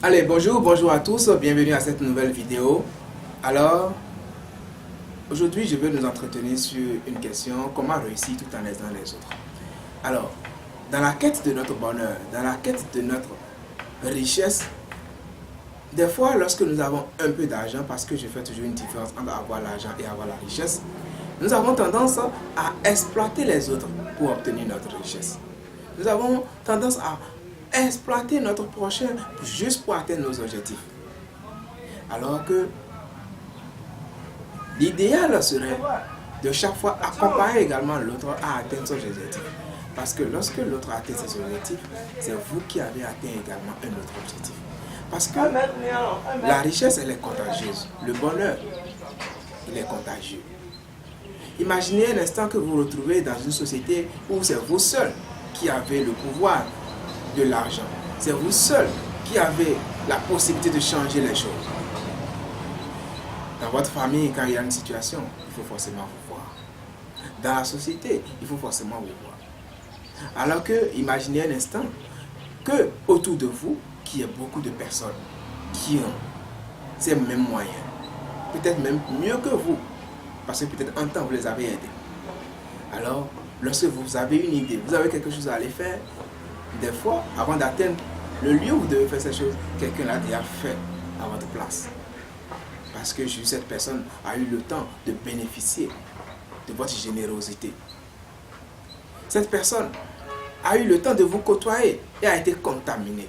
Allez, bonjour à tous, bienvenue à cette nouvelle vidéo. Alors, aujourd'hui je veux nous entretenir sur une question: comment réussir tout en aidant les autres. Alors, dans la quête de notre bonheur, dans la quête de notre richesse, des fois lorsque nous avons un peu d'argent, parce que je fais toujours une différence entre avoir l'argent et avoir la richesse, nous avons tendance à exploiter les autres pour obtenir notre richesse. Nous avons tendance à exploiter notre prochain juste pour atteindre nos objectifs. Alors que l'idéal serait de chaque fois accompagner également l'autre à atteindre son objectif. Parce que lorsque l'autre atteint ses objectifs, c'est vous qui avez atteint également un autre objectif. Parce que la richesse, elle est contagieuse. Le bonheur, il est contagieux. Imaginez un instant que vous vous retrouvez dans une société où c'est vous seul qui avez le pouvoir de l'argent. C'est vous seul qui avez la possibilité de changer les choses. Dans votre famille, quand il y a une situation, il faut forcément vous voir. Dans la société, il faut forcément vous voir. Alors que, imaginez un instant que autour de vous, qu'il y ait beaucoup de personnes qui ont ces mêmes moyens, peut-être même mieux que vous, parce que peut-être un temps vous les avez aidés. Alors, lorsque vous avez une idée, vous avez quelque chose à aller faire, des fois, avant d'atteindre le lieu où vous devez faire cette chose, quelqu'un l'a déjà fait à votre place. Parce que cette personne a eu le temps de bénéficier de votre générosité. Cette personne a eu le temps de vous côtoyer et a été contaminée.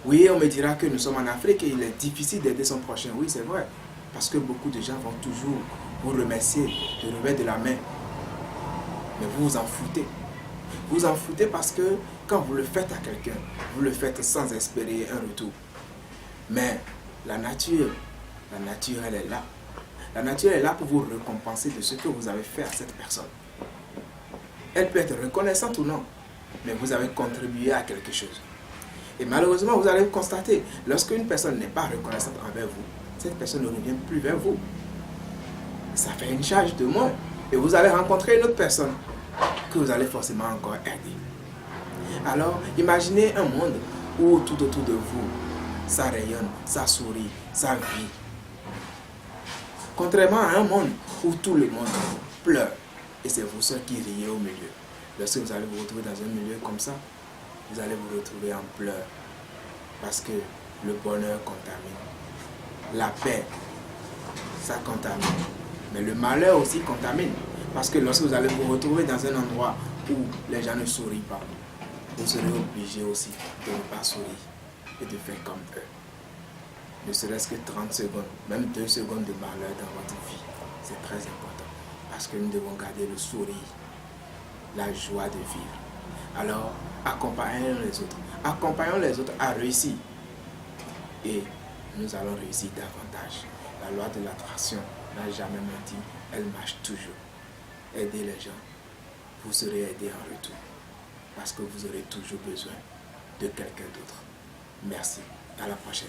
Oui, on me dira que nous sommes en Afrique et il est difficile d'aider son prochain. Oui, c'est vrai. Parce que beaucoup de gens vont toujours vous remercier de revers de la main. Mais vous vous en foutez. Vous vous en foutez parce que quand vous le faites à quelqu'un, vous le faites sans espérer un retour. Mais la nature, elle est là. La nature est là pour vous récompenser de ce que vous avez fait à cette personne. Elle peut être reconnaissante ou non, mais vous avez contribué à quelque chose. Et malheureusement, vous allez constater, lorsqu'une personne n'est pas reconnaissante envers vous, cette personne ne revient plus vers vous. Ça fait une charge de moins. Et vous allez rencontrer une autre personne que vous allez forcément encore aider. Alors, imaginez un monde où tout autour de vous, ça rayonne, ça sourit, ça vit. Contrairement à un monde où tout le monde pleure et c'est vous seul qui riez au milieu. Lorsque vous allez vous retrouver dans un milieu comme ça, vous allez vous retrouver en pleurs parce que le bonheur contamine. La paix, ça contamine. Mais le malheur aussi contamine. Parce que lorsque vous allez vous retrouver dans un endroit où les gens ne sourient pas, vous serez obligé aussi de ne pas sourire et de faire comme eux. Ne serait-ce que 30 secondes, même 2 secondes de malheur dans votre vie, c'est très important. Parce que nous devons garder le sourire, la joie de vivre. Alors, accompagnons les autres. Accompagnons les autres à réussir. Et nous allons réussir davantage. La loi de l'attraction n'a jamais menti, elle marche toujours. Aidez les gens, vous serez aidés en retour. Parce que vous aurez toujours besoin de quelqu'un d'autre. Merci, à la prochaine.